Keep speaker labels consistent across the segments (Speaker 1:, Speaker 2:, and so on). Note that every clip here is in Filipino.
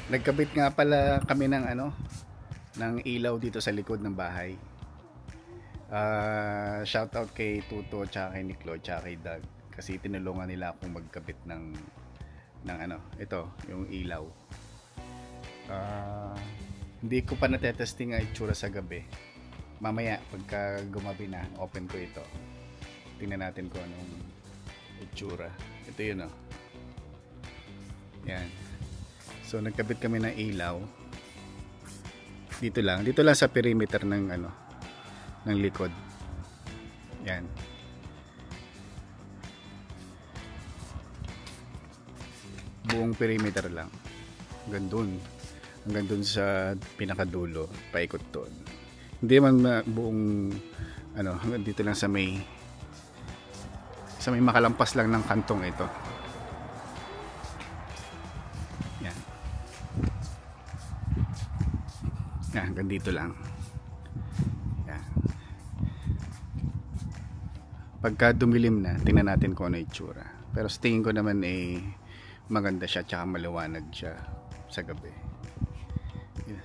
Speaker 1: Nagkabit nga pala kami ng ng ilaw dito sa likod ng bahay. Shout out kay Tuto tsaka kay Niklo tsaka kay Doug kasi tinulungan nila akong magkabit ng ito, yung ilaw. Hindi ko pa natetesting ang itsura sa gabi. Mamaya pagka gumabi na, open ko ito. Tingnan natin kung anong itsura. Ito yun oh. Yan. So nagkabit kami ng ilaw. Dito lang sa perimeter ng ng likod. Yan. Buong perimeter lang. Hanggang dun sa pinakadulo, paikot doon. Hindi man buong hanggang dito lang sa may makalampas lang ng kantong ito. Yan. Yan, hanggang dito lang. Yan. Pagka dumilim na, tingnan natin kung ano itsura. Pero sa tingin ko naman maganda siya tsaka maliwanag siya sa gabi.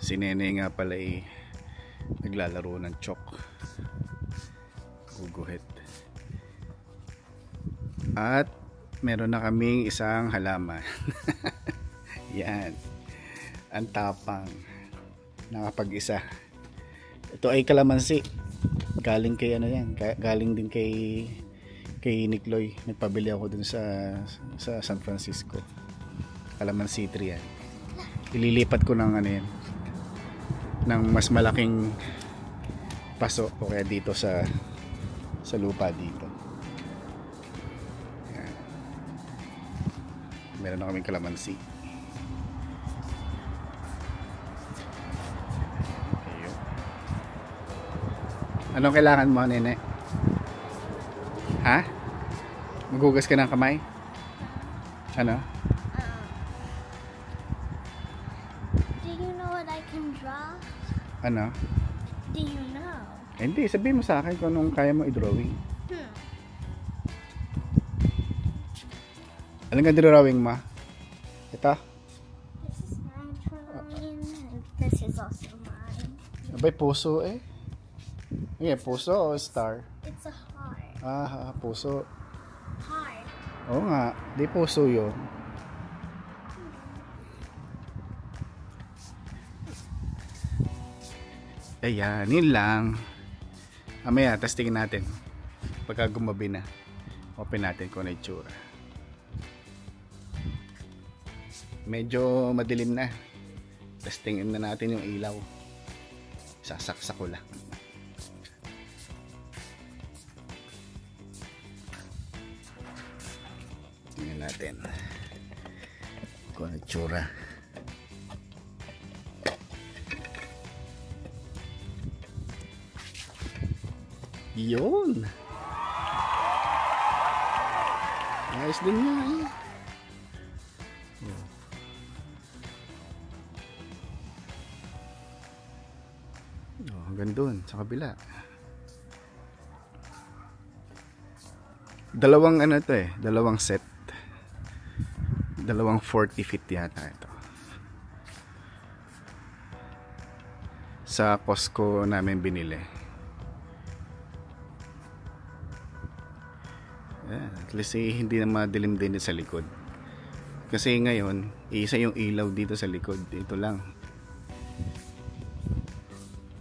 Speaker 1: Si Nene nga pala naglalaro ng chok, guguhit. At meron na kaming isang halaman. Yan, ang tapang, nakapag-isa. Ito ay kalamansi, galing kay galing din kay Nikloy. Nagpabili ako dun sa San Francisco. Kalamansi tree yan. Ililipat ko ng ng mas malaking paso o kaya dito sa lupa dito. Yan. Meron na kaming kalamansi. Ayun. Anong kailangan mo, Nene? Ha? Magugas ka ng kamay? Ano?
Speaker 2: Do you know what I can draw?
Speaker 1: Ano?
Speaker 2: Do you know?
Speaker 1: Hindi, sabihin mo sa akin kung anong kaya mo i-drawing. Anong ka drawing mo? Ito?
Speaker 2: This is mine drawing, and this is also mine.
Speaker 1: Abay, puso eh. Okay, puso o star?
Speaker 2: It's a heart.
Speaker 1: Puso.
Speaker 2: Heart.
Speaker 1: Oo nga, di puso yun. Ayan, yun lang. Mamaya, testingin natin. Pagka gumabi na, open natin kung ano itsura. Medyo madilim na. Testingin na natin yung ilaw. Sasaksak ko lang. Tingnan natin kung ano itsura. Yun. Ayos din nga eh. Hanggang doon sa kabila. Dalawang dalawang set. Dalawang 40 feet yata ito. Sa Costco namin binili. At least hindi na madilim din sa likod. Kasi ngayon, isa yung ilaw dito sa likod. Ito lang.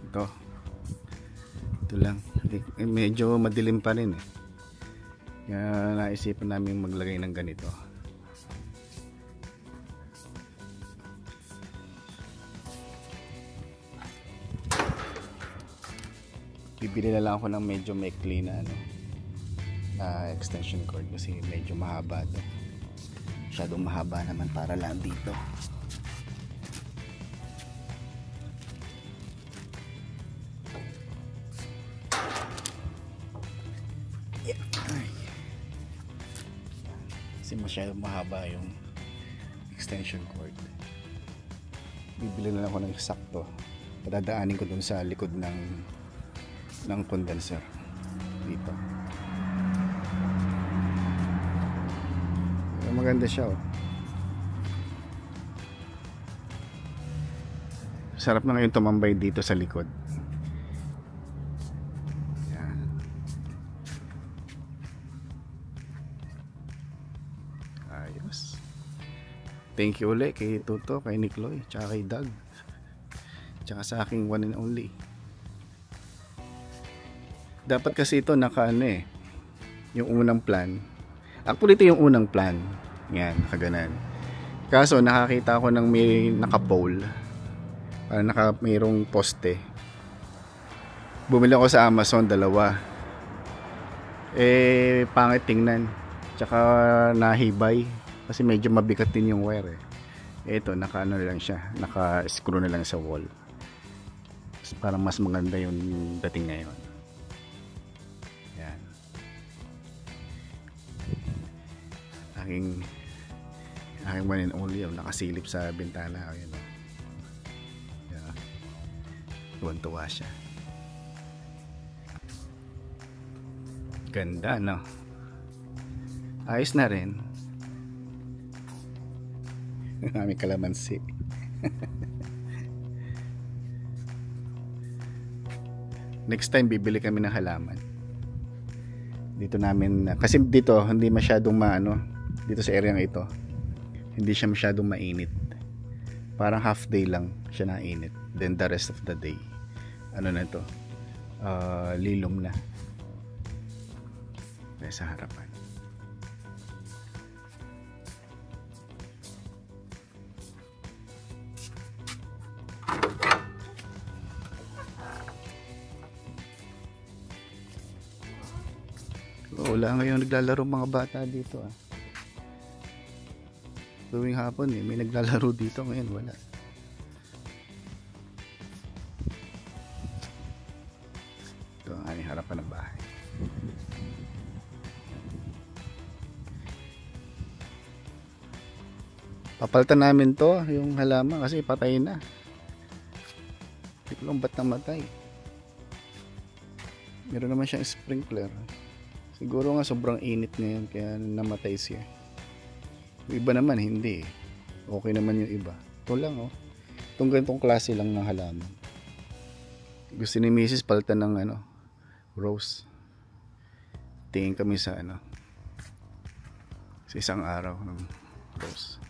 Speaker 1: Ito lang. Medyo madilim pa rin eh. Kaya naisipan namin maglagay ng ganito. Bibili na lang ako ng medyo maikli na extension cord kasi medyo mahaba to. Masyadong mahaba naman para lang dito. Kasi masyadong mahaba yung extension cord. Bibili na lang ako ng sakto. Padadaanin ko dun sa likod ng condenser dito. Maganda siya oh. Sarap na ngayon tumambay dito sa likod. Yan. Ayos. Thank you ulit kay Tuto, kay Nikloy, tsaka kay Doug, tsaka sa aking one and only. Dapat kasi ito nakaano eh, yung unang plan. Actually ito yung unang plan. Yan, nakaganan. Kaso nakakita ako ng may naka-pole, mayroong poste. Bumili ako sa Amazon, dalawa. Pangit tingnan. Tsaka nahibay kasi medyo mabigat din yung wire eh. Ito naka-ano lang siya, naka-screw na lang sa wall. Parang mas maganda yung dating ngayon. Yan. Aking one and only yung nakasilip sa bintana. Ayan, yeah. Tuwan-tuwa siya. Ganda, no? Ayos na rin. May kalamansi. Next time bibili kami ng halaman. Dito namin, kasi dito hindi masyadong maano, dito sa area ito. Hindi siya masyadong mainit. Parang half day lang siya nainit. Then the rest of the day, ano na to? Lilom na. Kaya sa harapan. Wala ngayon naglalaro mga bata dito ah. Tuwing hapon eh, may naglalaro dito, ngayon wala. Ito ang aming harapan ng bahay. Papalitan namin to, yung halaman, kasi patay na. Hindi ko lang ba't namatay. Meron naman siyang sprinkler. Siguro nga sobrang init ngayon kaya namatay siya. Yung iba naman hindi. Okay naman yung iba. Ito lang oh. Itong ganitong klase lang ng halaman. Gusto ni Mrs. palitan ng ano, rose. Tingin kami sa ano, sa isang araw ng rose.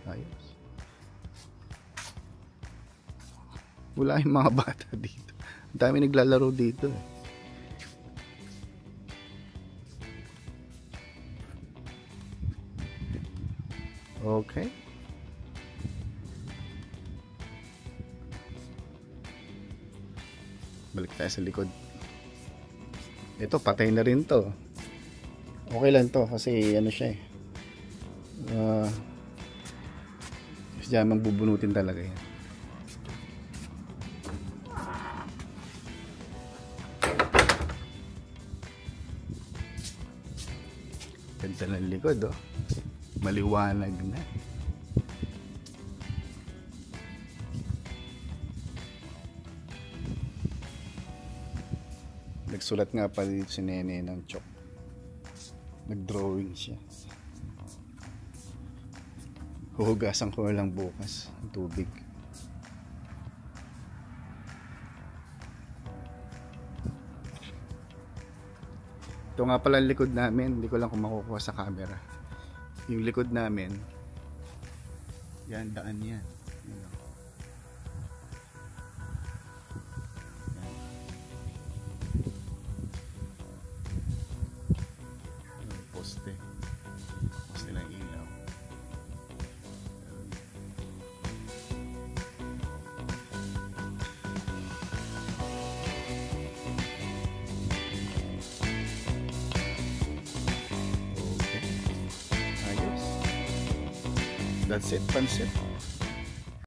Speaker 1: Ayos. Wala yung mga bata dito. Ang dami naglalaro dito eh. Okay. Balik tayo sa likod. Ito patay na rin to. Okay lang to kasi ano siya eh. Diyan magbubunutin talaga yan. Ganda ng likod oh. Maliwanag na. Nagsulat nga pala dito si Nene ng chalk. Nag-drawing siya. Huhugasan ko lang bukas ang tubig. Ito nga pala ang likod namin. Hindi ko lang kung makukuha sa camera. Yung likod namin, yan, daan yan. Yan. Poste. Poste lang ilaw. That's it, pansit.